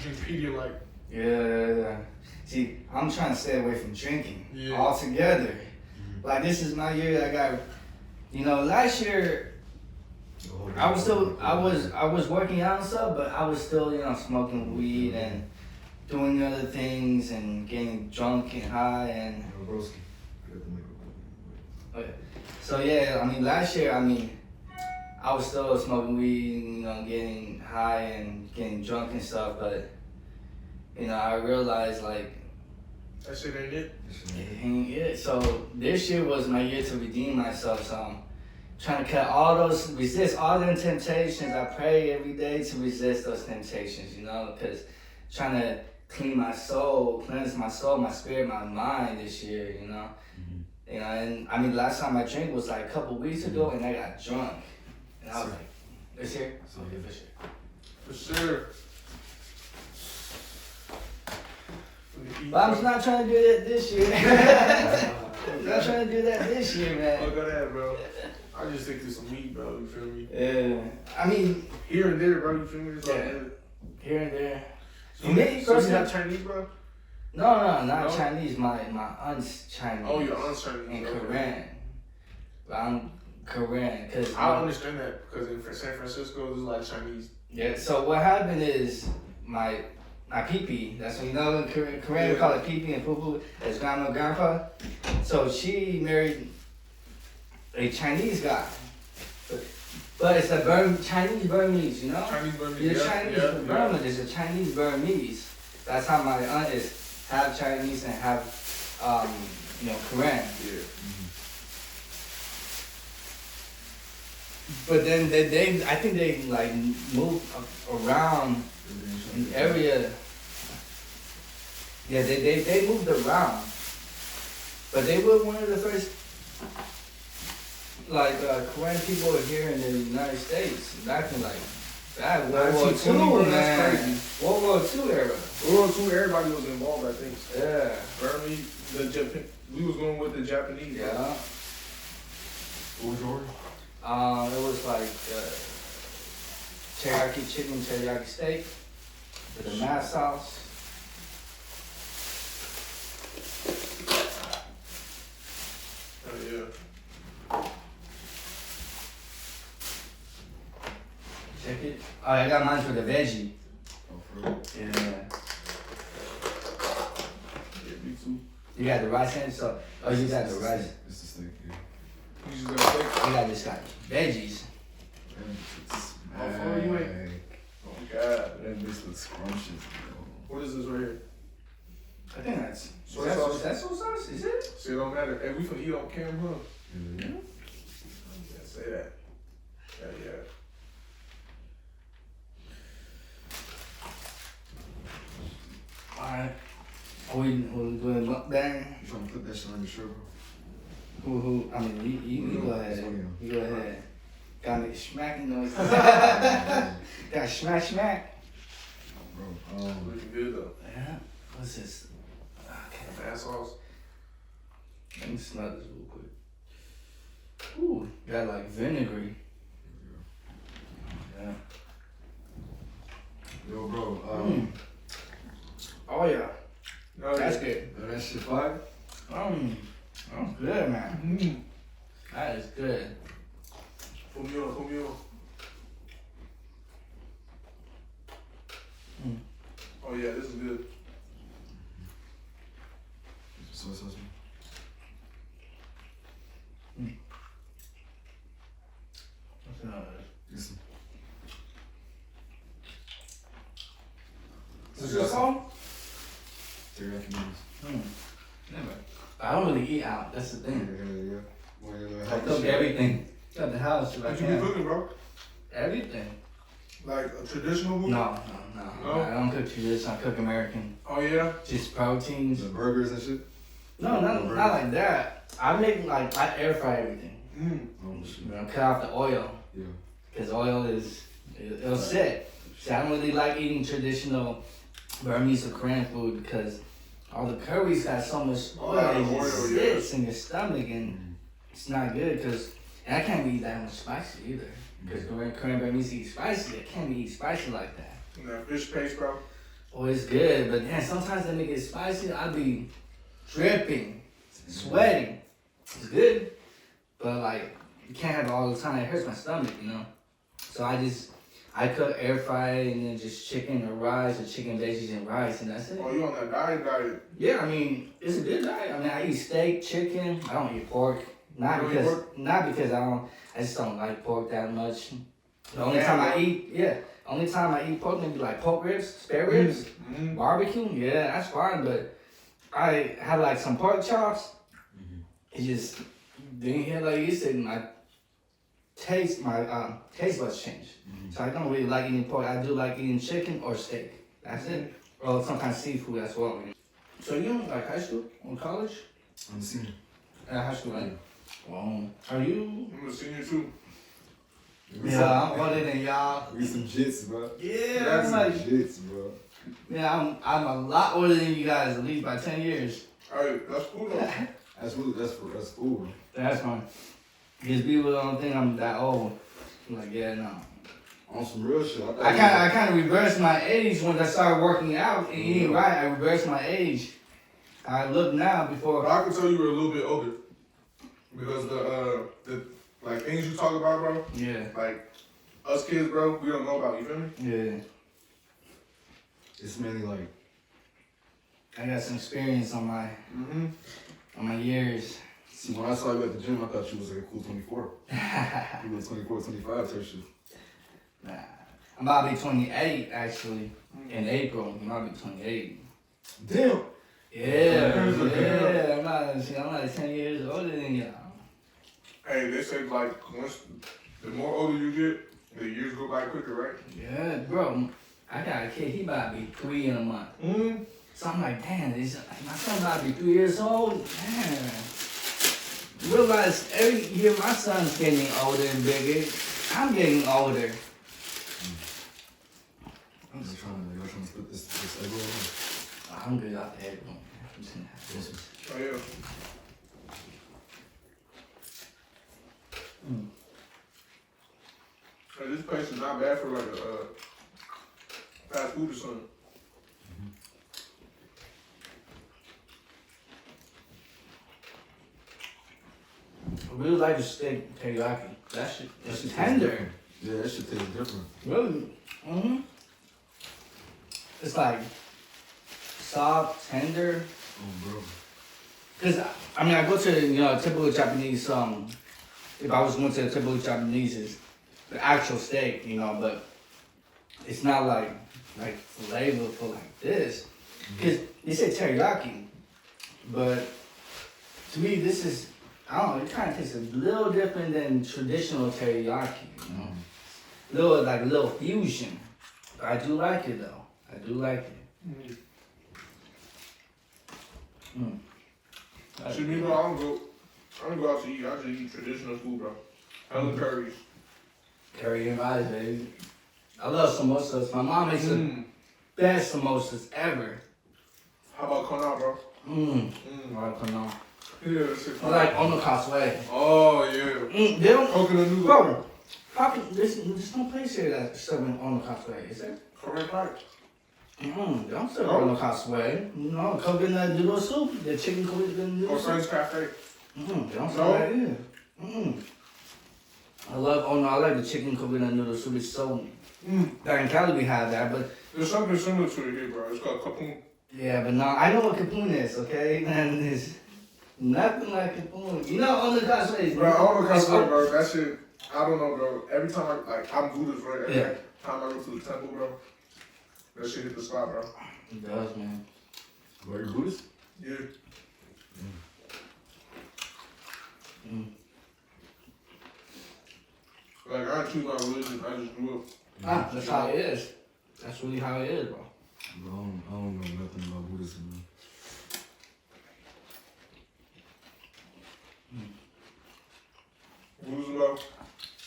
drink Pedialyte.
Yeah. See, I'm trying to stay away from drinking altogether. Like, this is my year. I got, last year I was working out and stuff, but I was still, smoking weed and doing other things and getting drunk and high and. So yeah, I mean, last year, I was still smoking weed, getting high and getting drunk and stuff, but I realized like
that shit ain't it.
It ain't it. So this year was my year to redeem myself. So I'm trying to resist all them temptations. I pray every day to resist those temptations, because trying to cleanse my soul, my spirit, my mind this year, and last time I drank was like a couple weeks ago, and I got drunk, and I was like, "This here, okay, for sure."
For sure.
But I'm not trying to do that this year. I'm not trying to do that this year, man.
Look at that, bro. I just stick to some meat, bro. You feel me?
Yeah. I mean,
here and there, bro. You feel me? It's all good.
Here and there.
So you have Chinese, bro?
No, not Chinese. My aunt's Chinese.
Oh, your aunt's Chinese.
And Korean. But I'm Korean.
I understand that because in San Francisco, there's a lot of Chinese.
Yeah, so what happened is my pee-pee, that's what in Korean we call it pee-pee and poo-poo, as grandma and grandpa. So she married a Chinese guy. But it's a Chinese Burmese,
Chinese Burmese,
yeah. Chinese Burma, there's a Chinese Burmese. That's how my aunt is half Chinese and half, Korean.
Yeah.
But then I think they like moved around in area. Yeah, they moved around. But they were one of the first Korean people here in the United States back in World War II, man. World War II era.
World War II, everybody was involved, I think.
Yeah.
Burmese, we was going with the Japanese.
Yeah.
What was yours?
It was teriyaki chicken, teriyaki steak with the mayo sauce.
Oh yeah.
Check it. Oh, I got mine for the veggie.
Oh, for real?
Yeah.
Yeah, me too.
You got the rice in, so you got the rice.
It's the steak, yeah.
You just got steak?
You got this got veggies.
Oh, for real, you ain't. Oh God.
That bitch looks scrumptious, bro.
What is this right here?
I think that's
Soy sauce.
Is that soy sauce? Is it?
See, it don't matter. Hey, we finna eat on camera, huh?
Yeah.
Yeah, say that. Yeah.
Alright. We doing mukbang.
You trying to put that shit on your shirt, bro?
Who? I mean, you go ahead. You go ahead. Got me smacking noise. Got smack.
Bro,
Looking good though.
Yeah. What's this? Okay.
Mayo sauce.
Let me smell this real quick. Ooh, got like vinegary. Yeah.
yo, bro,
Oh yeah.
No,
That's good.
that shit fire?
That's good, man.
Mm.
That is good.
Put me on.
Mm.
Oh yeah, this is good.
Soy sauce,
What's another?
Listen.
Is this song?
Teriyaki noodles.
Never. I don't really eat out. That's the thing.
Yeah. Well, yeah,
I cook everything. Got the house if I
What you be
can.
cooking, bro?
Everything.
Like a traditional food?
No.
No?
I don't cook traditional. I cook American.
Oh yeah?
Just proteins.
The burgers and shit?
No, not like that. I make I air fry everything.
Mm.
Oh, shit.
You know, cut off the oil.
Yeah.
Because oil it'll sit. See, I don't really like eating traditional Burmese or Korean food because all the curries got so much oil, it just sits in your stomach and it's not good because I can't eat that much spicy either. Because Korean Burmese eat spicy, I can't eat spicy like that.
And that fish paste, bro.
Oh, it's good, but then sometimes they make it spicy, I'll be dripping, sweating. It's good, but like, you can't have it all the time. It hurts my stomach, you know? So I cook air fry and then just chicken or rice or chicken, veggies, and rice, and that's it.
Oh, you on that diet?
Yeah, I mean, it's a good diet. I mean, I eat steak, chicken. I don't eat pork. Not
You don't eat
because I just don't like pork that much. The only
Yeah,
time I
bro.
eat, only time I eat pork maybe like pork ribs, spare ribs,
Mm-hmm.
barbecue. Yeah, that's fine. But I have like some pork chops. It just didn't hear like you said. My taste buds change. So I don't really like eating pork. I do like eating chicken or steak. That's it. Or sometimes seafood as well. So you in like high school or college?
I'm a senior.
High school, right? Are you?
I'm a senior too.
Yeah, I'm older than y'all.
We some jits, bro.
Yeah,
That's
I'm like,
Jits, bro.
yeah, I'm a lot older than you guys, at least by 10 years.
Hey, that's cool though.
That's cool, bro.
That's fine. Because people don't think I'm that old. I'm like, yeah, no.
On some real shit.
I kind of reversed my age once I started working out. And you ain't right, I reversed my age. I look now before.
But I can tell you were a little bit older. Because the like things you talk about, bro,
Yeah,
like us kids, bro, we don't know about, you feel me?
yeah.
It's mainly like,
I got some experience on my years.
see, when I saw you at the gym, I thought you was like a cool 24. You was 24, 25 type shit.
Nah, I'm about to be 28 actually in April. I'm about to be 28.
Damn.
Yeah. I'm like 10 years older than y'all.
Hey, they say like once the more older you get, the years go by quicker, right?
Yeah, bro. I got a kid. He about to be 3 in a month.
Mm-hmm.
So I'm like, damn, my son about to be 3 years old. Damn. Realize every year my son's getting older and bigger. I'm getting older.
Y'all trying to split this egg roll?
I'm good off the egg roll. I'm just gonna have this.
Oh yeah. This place is not bad for like a fast food or something.
I really like the steak teriyaki. That shit, it's tender.
Yeah, that shit tastes different.
Really? Mm-hmm. It's like soft, tender.
Oh, bro.
Cause I mean, I go to typical Japanese. If I was going to a typical Japanese, is the actual steak, but it's not like flavorful like this. Cause they say teriyaki, but to me, this is, I don't know, it kind of tastes a little different than traditional teriyaki, little fusion. But I do like it though. I do like it.
See me, bro, I don't go out to eat. I just eat traditional food, bro. Hella curries.
Curry and rice, baby. I love samosas. My mom makes the best samosas ever.
How about Kona, bro?
I like Kona.
Yeah, that's it.
I like omakase.
Oh, yeah.
They don't.
Coconut noodle.
Bro, how can there's no place here that's serving omakase, is there?
Correct, right?
They don't serve omakase. No, coconut noodle soup. The chicken coconut noodle
Or
soup.
French Cafe.
They don't serve that either. I like the chicken coconut noodle soup. It's so. Back in Cali we have that, but
There's something similar to it here, bro. It's called Kapun.
yeah, but no, I know what kapun is, okay? And it's nothing like kapun. You know, omakase.
Bro, Omakase, bro, that shit, I don't know, bro. Every time I'm Buddhist, right? Every time I go to the temple, bro, that shit hit the spot, bro.
It does, man.
Are you Buddhist?
Yeah. Like, I choose my religion, I just grew up.
That's how it is. That's really how it is, bro.
Bro, I don't know nothing about Buddhism, man.
Buddhism, bro,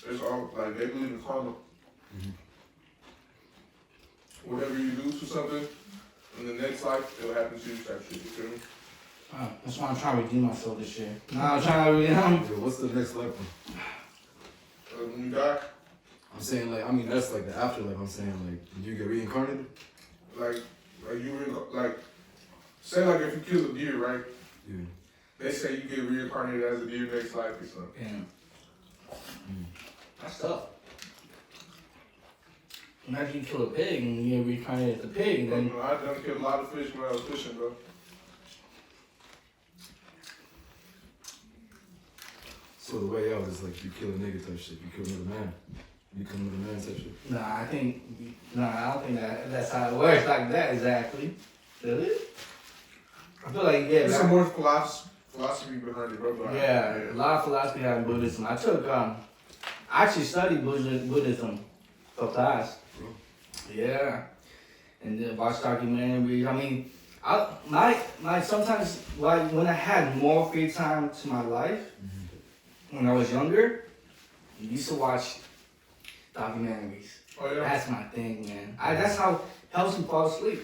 it's all, like, they believe in karma. Whatever you do to something, in the next life, it'll happen to you type shit, you feel me?
That's why I'm trying to redeem myself this year. Nah, I'm trying to redeem.
Yeah, what's the next life one?
When you die,
I'm saying, like, I mean, that's like the afterlife. I'm saying, like, you get reincarnated?
like say like if you kill a deer, right?
Yeah.
They say you get reincarnated as a deer next life or something.
Yeah. That's tough. Imagine you kill a pig and you get reincarnated as a pig, then
I done killed a lot of fish when I was fishing, bro.
So the way out is like you kill a nigga type shit. You kill another man. You become another man type shit.
I don't think that's how it works like that exactly. Does it? I feel like
There's some more philosophy behind it, bro.
a lot of philosophy behind Buddhism. I actually studied Buddhism for class. Yeah, and then watch documentaries. I mean, sometimes when I had more free time to my life when I was younger, I used to watch documentaries.
Oh yeah.
That's my thing, man. That's how it helps me fall asleep.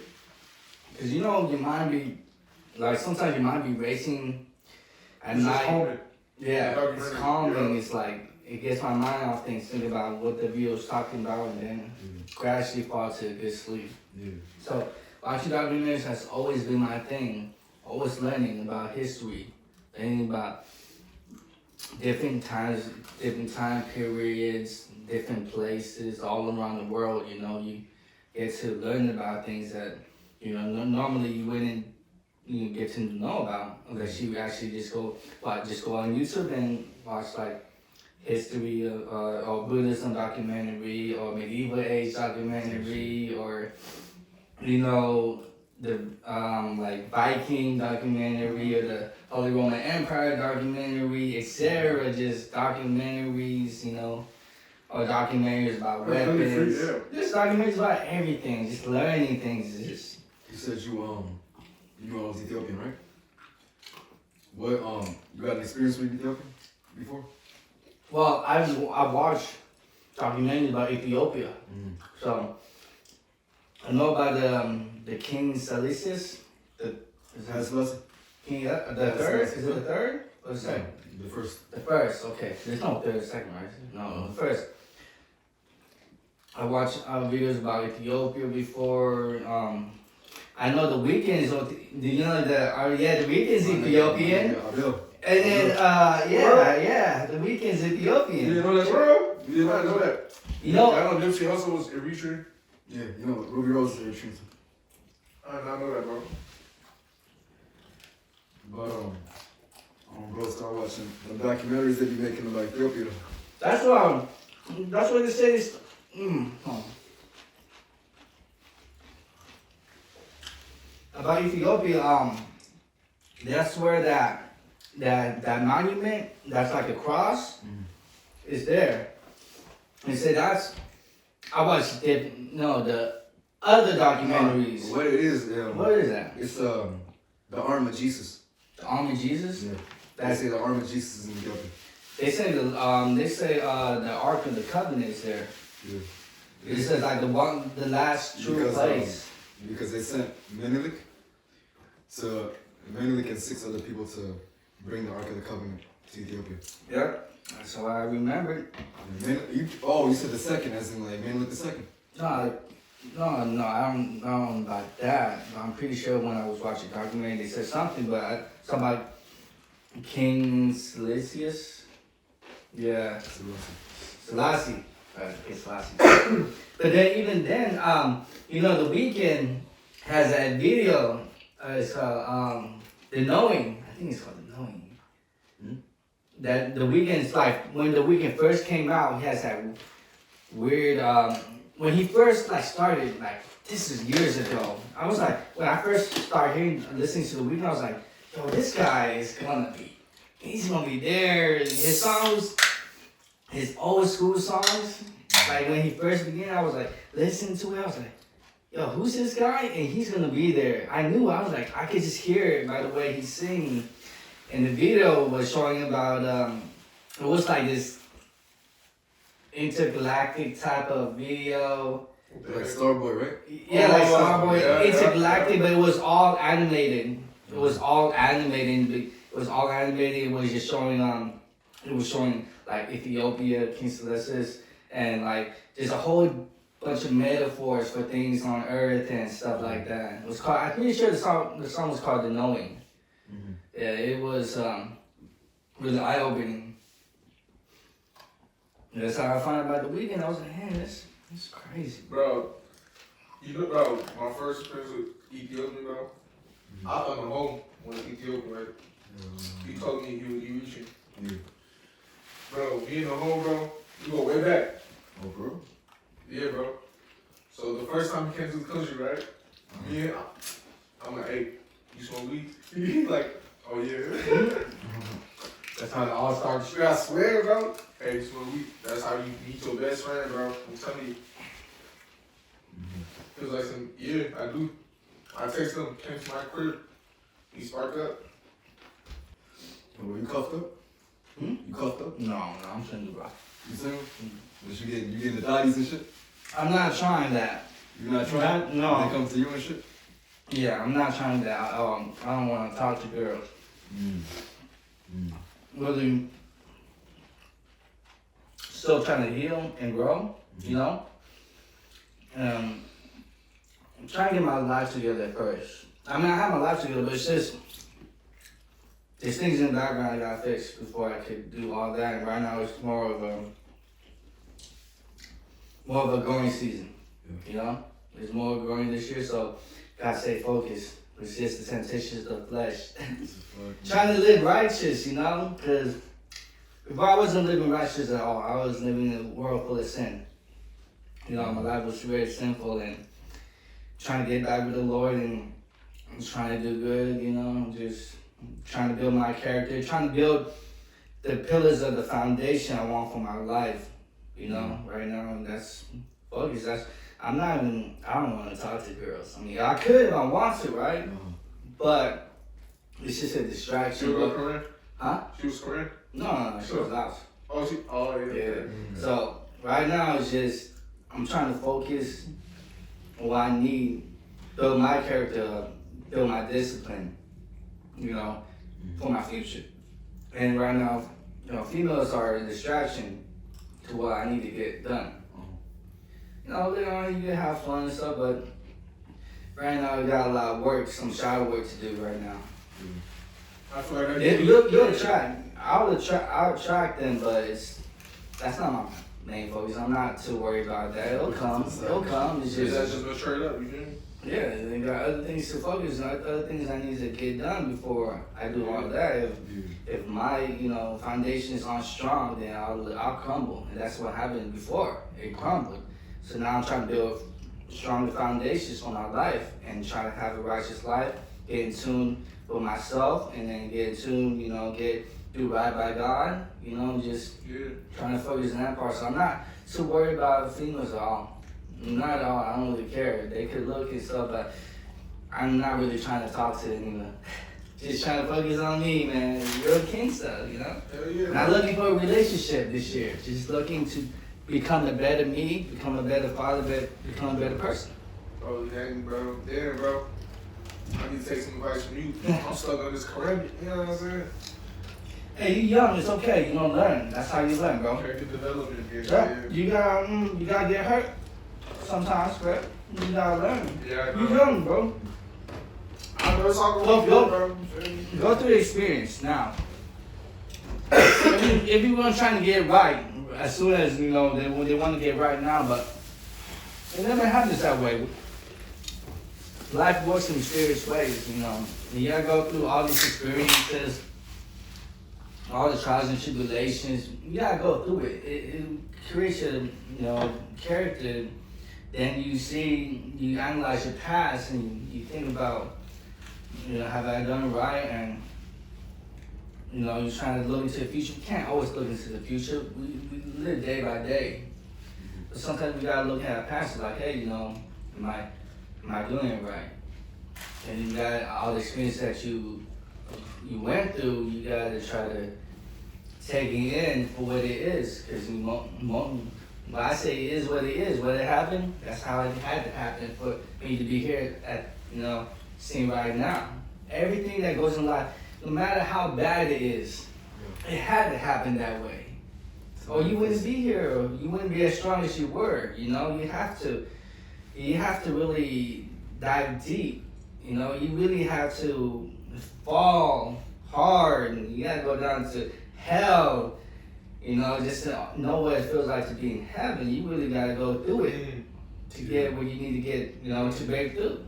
Cause your mind be sometimes your mind be racing at
It's
night.
just calming.
Yeah, it's
Documentary,
calming.
yeah.
It's like it gets my mind off things, thinking about what the video's talking about, and then gradually fall to a good sleep.
Yeah.
So watching documentaries has always been my thing. Always learning about history, learning about different times, different time periods, different places all around the world. You get to learn about things that normally you wouldn't get to know about unless you actually just go on YouTube and watch like history or Buddhism documentary or medieval age documentary or the like Viking documentary or the Holy Roman Empire documentary, etc. Just documentaries, or documentaries about
That's really
weapons.
free, yeah.
Just documentaries about everything, just learning things. Just
You said you know I was Ethiopian, right? What you got an experience with Ethiopia before?
well, I watched documentaries about Ethiopia, so I know about the King Seleucus.
Has lesson?
King the third? Is it the third or the second?
The first.
The first, okay. There's no third or second, right? No, the first. I watched videos about Ethiopia before. I know the weekends. Do you know the weekends Ethiopian? And then yeah, the weekends Ethiopian.
You didn't know that, bro? You did not know that.
You know,
I know Nipsey Hussle was Eritrean.
Yeah, you know Ruby Rose is Eritrean.
I did not know that, bro.
But bro, start watching the documentaries they be making about Ethiopia.
that's what they say is. About Ethiopia, that's where that monument that's like a cross is there. And say I watched the other documentaries.
What it is?
What is that?
It's the arm of Jesus.
The arm of Jesus.
Yeah. They say the arm of Jesus is in Ethiopia.
They say the Ark of the Covenant is there.
Yeah.
It says like the last true place.
Because they sent Menelik and 6 other people to bring the Ark of the Covenant to Ethiopia.
Yep. That's how I remembered.
You said the second, as in like Menelik the second.
No, I don't know about that. But I'm pretty sure when I was watching the documentary, they said something about King Silesius. Yeah. Selassie. It's Selassie. But then even then, the Weeknd has that video. It's called The Knowing. I think it's called The Knowing. That the Weeknd's like when the Weeknd first came out, he has that weird. When he first started, this is years ago. I was like, when I first started listening to the Weeknd, I was like, yo, this guy is he's gonna be there. His songs, his old school songs, like when he first began, I was like, listening to it, I was like, yo, who's this guy? And he's gonna be there. I was like, I could just hear it by the way he's singing. And the video was showing about, it was like this intergalactic type of video.
Like Starboy, right?
Yeah, like Starboy,
yeah,
intergalactic, but it was all animated. It was all animated. It was just showing, like Ethiopia, King Celestis, and like just a whole bunch of metaphors for things on Earth and stuff like that. It was called. I'm pretty sure the song was called "The Knowing." Mm-hmm. Yeah, it was really eye opening. That's how I found out about the Weeknd. I was like, man, this is crazy,
bro. You know, bro, my first experience with Ethiopia, bro. I found him home when Ethiopia, right? He told me he was Eritrean. Yeah. Bro, me and the home, bro, we go way back.
Oh, bro?
Yeah, bro. So the first time he came to the country, right? Me and I'm like, hey, you smoke weed? He's like, oh yeah. That's how it all started. I swear, bro. Hey, you smoke weed. That's how you meet your best friend, bro. I'm telling you. He was like, yeah, I do. I texted him, came to my crib. He sparked up.
Were you cuffed up? You cuffed up?
No, I'm single, bro.
You single? But you getting the daddies and shit?
I'm not trying that.
You're not trying?
No.
They come to you and shit?
Yeah, I'm not trying that. I don't want to talk to girls. Really, still trying to heal and grow, you know? I'm trying to get my life together first. I mean, I have my life together, but it's just, there's things in the background I gotta fix before I could do all that. And right now it's more of a growing season, you know? There's more growing this year, so gotta stay focused. It's just the temptations of the flesh. Trying to live righteous, you know? Because if I wasn't living righteous at all, I was living in a world full of sin. You know, my life was very sinful and trying to get back with the Lord and trying to do good, you know? Just trying to build my character, trying to build the pillars of the foundation I want for my life, you know? Right now, and that's focus. I don't want to talk to girls. I mean, I could if I want to, right? But it's just a distraction.
She was Korean?
Huh?
She was Korean?
No, she was Laos.
Oh, yeah.
Yeah. So, right now, it's just, I'm trying to focus on what I need, build my character up, build my discipline, you know, for my future. And right now, you know, females are a distraction to what I need to get done. later on you can have fun and stuff, but right now we got a lot of work, some shadow work to do right now.
I feel like
You'll attract. I'll attract them, but that's not my main focus. I'm not too worried about that. It'll come. It's
Is that
just
just go straight up? You feel me?
yeah. They got other things to focus on, other things I need to get done before I do all that. If my foundation is unstrong, then I'll crumble, and that's what happened before. It crumbled. So now I'm trying to build stronger foundations for my life and try to have a righteous life, get in tune with myself, and then get in tune, do right by God, just trying to focus on that part. So I'm not too worried about females at all. Not at all. I don't really care. They could look and stuff, but I'm not really trying to talk to them. Just trying to focus on me, man. Real king stuff,
Hell yeah.
Not looking for a relationship this year. Just looking to become a better me, become a better father, become a better person.
Oh, exactly, bro. Yeah, bro. I need to take some advice from you. I'm stuck on this Caribbean. You know what I'm saying?
Hey, you young, it's okay. You don't learn. That's how you learn, bro.
Character development.
Yeah. You gotta get hurt sometimes, bro. You gotta learn.
Yeah,
You young, bro.
I know it's all
Go-
going bro.
Go through the experience now. Everyone's trying to get right as soon as they want to get right now, but it never happens that way. Life works in mysterious ways, You gotta go through all these experiences, all the trials and tribulations. You gotta go through it. It creates your, character. Then you analyze your past, and you think about, have I done right? And you're trying to look into the future. We can't always look into the future. We live day by day. But sometimes we gotta look at our past, like, hey, am I doing it right? And you got all the experience that you went through. You gotta try to take it in for what it is, because when I say it is what it is, what it happened, that's how it had to happen for me to be here at seeing right now. Everything that goes in life, no matter how bad it is, it had to happen that way. Or you wouldn't be here, or you wouldn't be as strong as you were. You have to really dive deep. You really have to fall hard, and you gotta go down to hell. Just to know what it feels like to be in heaven. You really gotta go through it to get what you need to get. To break through.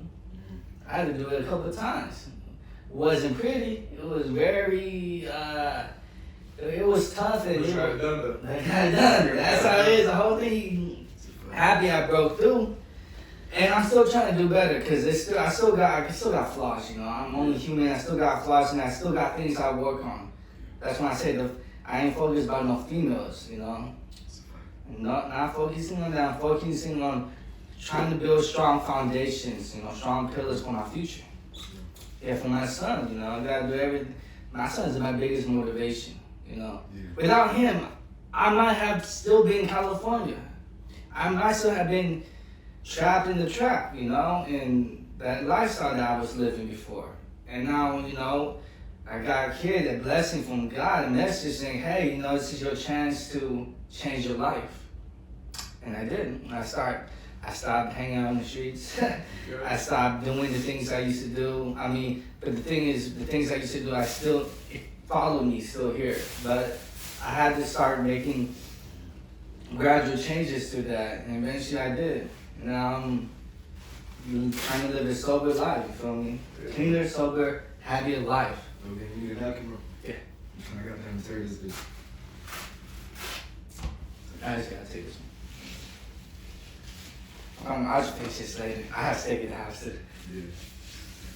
I had to do it a couple of times. It wasn't pretty. It was very. It was tough, and I got done. That's how it is. The whole thing. Happy I broke through, and I'm still trying to do better because I still got flaws. I'm only human. I still got flaws, and I still got things I work on. That's when I say I ain't focused about no females. Not focusing on that. I'm focusing on trying to build strong foundations. Strong pillars for my future. Yeah, for my son. I gotta do everything. My son is my biggest motivation. Without him, I might have still been in California. I might still have been trapped in the trap, in that lifestyle that I was living before. And now, I got a kid, a blessing from God, a message saying, hey, this is your chance to change your life. And I did. I stopped hanging out on the streets. I stopped doing the things I used to do. But the thing is, the things I used to do, it followed me still here. But I had to start making gradual changes to that, and eventually I did. Now I'm trying to live a sober life, you feel me? Cleaner, sober, happier life.
Okay, you need a napkin, bro?
Yeah.
I got them tear this bitch.
I just gotta take this one. I'll just fix this later. I have to take it to the house too.
Yeah.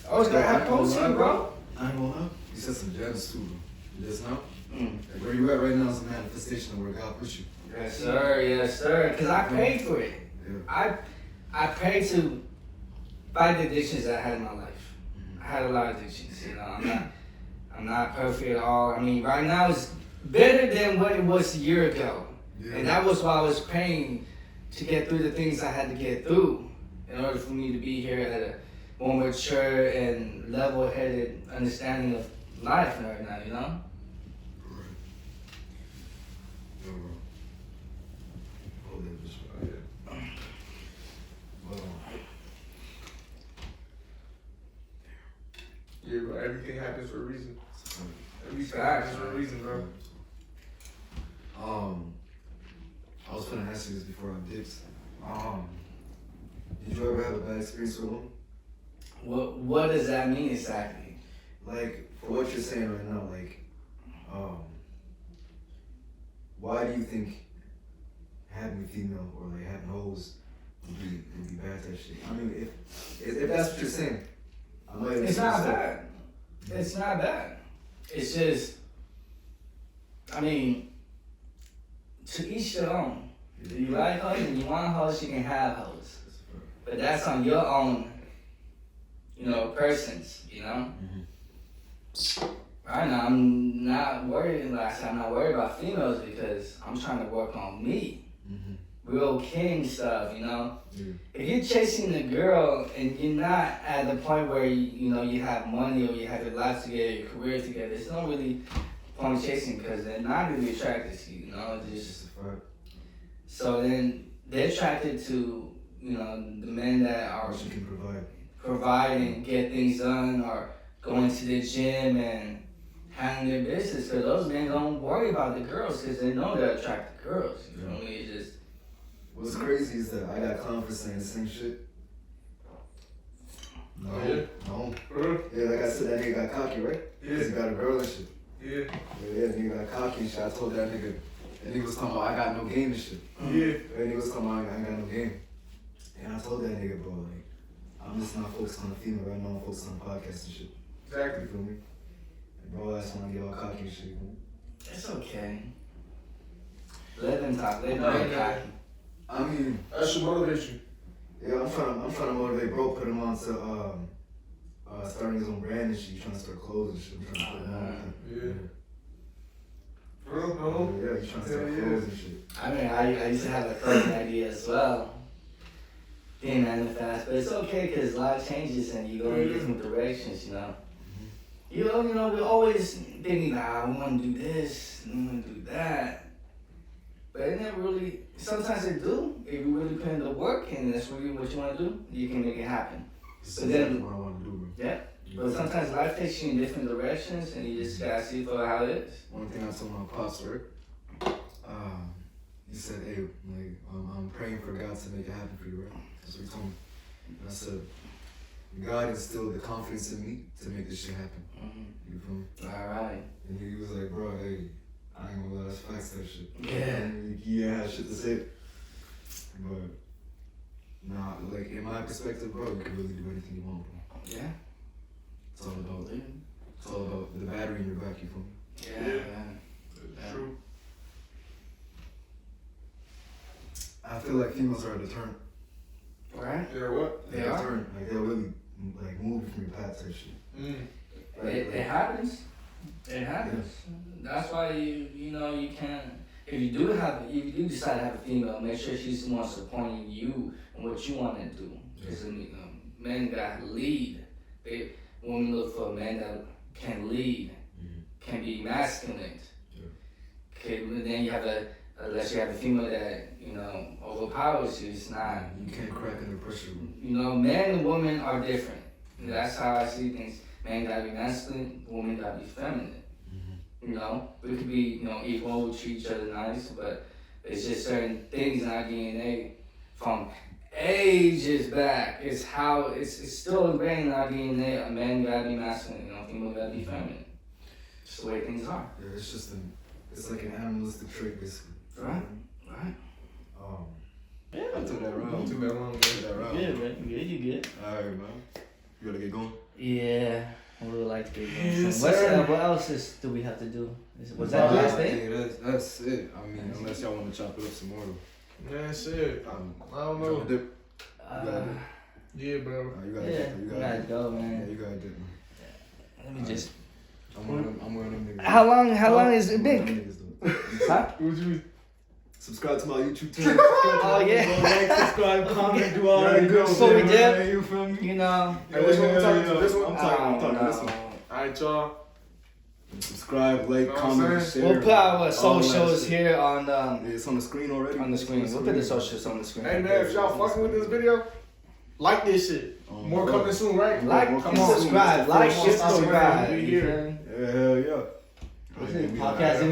Oh, it's gonna have protein, bro.
I ain't gonna lie. You said some gems too, bro. Just now?
Mm.
Like where you at right now is a manifestation of where God put you.
Yes, sir. Yes, sir. Because I prayed for it.
Yeah.
I prayed to fight the addictions that I had in my life. I had a lot of addictions. I'm not perfect at all. Right now it's better than what it was a year ago. Yeah. And that was why I was praying to get through the things I had to get through in order for me to be here at a more mature and level-headed understanding of life right now,
Right. Yo, bro. Hold that bitch right here.
everything happens for a reason. Everything
Facts,
happens for a reason, bro.
I was gonna ask you this before I dipped. Did you ever have a bad experience with a woman?
What does that mean exactly?
Like, for what you're saying right now, like, why do you think having a female or like having hoes would be bad type shit? I mean, if that's what you're saying, I might.
It's not bad. It's not bad. It's just, I mean, to each their own. If you like hoes and you want hoes, you can have hoes. But that's on your own, persons, Right now, I'm not worried, I'm not worried about females because I'm trying to work on me. Real king stuff, If you're chasing a girl and you're not at the point where, you have money or you have your life together, your career together, it's not really point chasing because they're not really attracted to you, So then they're attracted to, the men that are
you can
provide and get things done or going to the gym and handling their business. Because those men don't worry about the girls because they know they're attracted to girls. You feel me? It's just.
What's crazy is that I got clowned for saying the same shit. No. Yeah, like I said, that nigga got cocky, right? Yeah. Because he got a girl and shit. Yeah, nigga got cocky and shit. I told that nigga was talking about I got no game and shit.
Yeah.
That nigga was talking about I ain't got no game. And I told that nigga, bro, like, I'm just not focused on the female right now, I'm focused on the podcast and shit.
Exactly.
You feel me? And bro, that's when I get all cocky and shit, you know?
It's okay. Let them talk. Let them get cocky.
I mean,
that should motivate you.
Yeah, I'm trying to motivate bro, put him on to starting his own brand and shit. He's trying to start clothes and shit. I'm trying to put him on. Yeah, he's trying to start clothes and shit.
I mean, I used to have a clothing idea as well. Being manifest, but it's okay because life changes and you go in different directions, we're always thinking, I want to do this, I want to do that. But it never really, sometimes it do. If you really put in the work and that's really what you want to do, you can make it happen.
But then, what I want to do, bro.
Yeah. But sometimes life takes you in different directions and you just gotta see for how it is.
One thing I told my pops, right? He said, hey, like, I'm praying for God to make it happen for you, right? That's what he told me. And I said, God instilled the confidence in me to make this shit happen. You feel me?
Alright.
And he was like, bro, hey, I ain't gonna lie, that's facts, that shit.
Yeah.
He had shit to say. But, nah, like, in my perspective, bro, you can really do anything you want, bro.
Yeah.
It's all about the battery in your back, you feel me?
Yeah.
True.
I feel like females are a deterrent.
Right?
They're what?
They are.
Deterrent. Like, they'll really, like, move you from your path type shit.
It happens. It happens. That's why you can't. If you do decide to have a female, make sure she's the one supporting you and what you want to do. Because men got lead. Women look for a man that can lead, can be masculine. Okay, then you have unless you have a female that overpowers you, it's not.
You can't crack under pressure.
Men and women are different. That's how I see things. Man gotta be masculine, woman gotta be feminine. We could be, equal, we treat each other nice, but it's just certain things in our DNA from ages back. It's how it's still ingrained in our DNA. A man gotta be masculine, female gotta be feminine. It's the way things are.
Yeah, it's like an animalistic trait, basically.
Right.
Yeah, I took that wrong.
Yeah, man. You good.
Alright, man. You gotta get going?
Yeah. We would like to get going.
Yes,
What else do we have to do? Was that the last thing?
Yeah, that's it. I mean, unless y'all want to chop it up some more.
Man, shit. I don't know.
Dip.
Yeah, bro.
You gotta
Yeah,
dip.
you gotta go, man.
Yeah, you gotta dip, man.
Let me just.
I'm wearing them niggas.
How long has it been? Huh?
What you mean?
Subscribe to my YouTube channel.
Oh yeah.
Like, subscribe, comment, do all that good
Before we
shit,
dip,
man. You feel me?
Hey, which one we talking to? This one?
I'm talking to this one.
Alright, y'all.
Subscribe, like,
Know what I'm
comment,
saying?
share.
we'll put our
all that
socials
shit.
here on
It's on the screen already.
the screen. We'll put the socials on the screen.
Hey, man, if y'all fucking with this video, Like this shit. More coming soon, right?
Like
More
and
coming soon.
subscribe. Like and subscribe.
We
You
here.
feel me?
Yeah, hell yeah.
Podcast even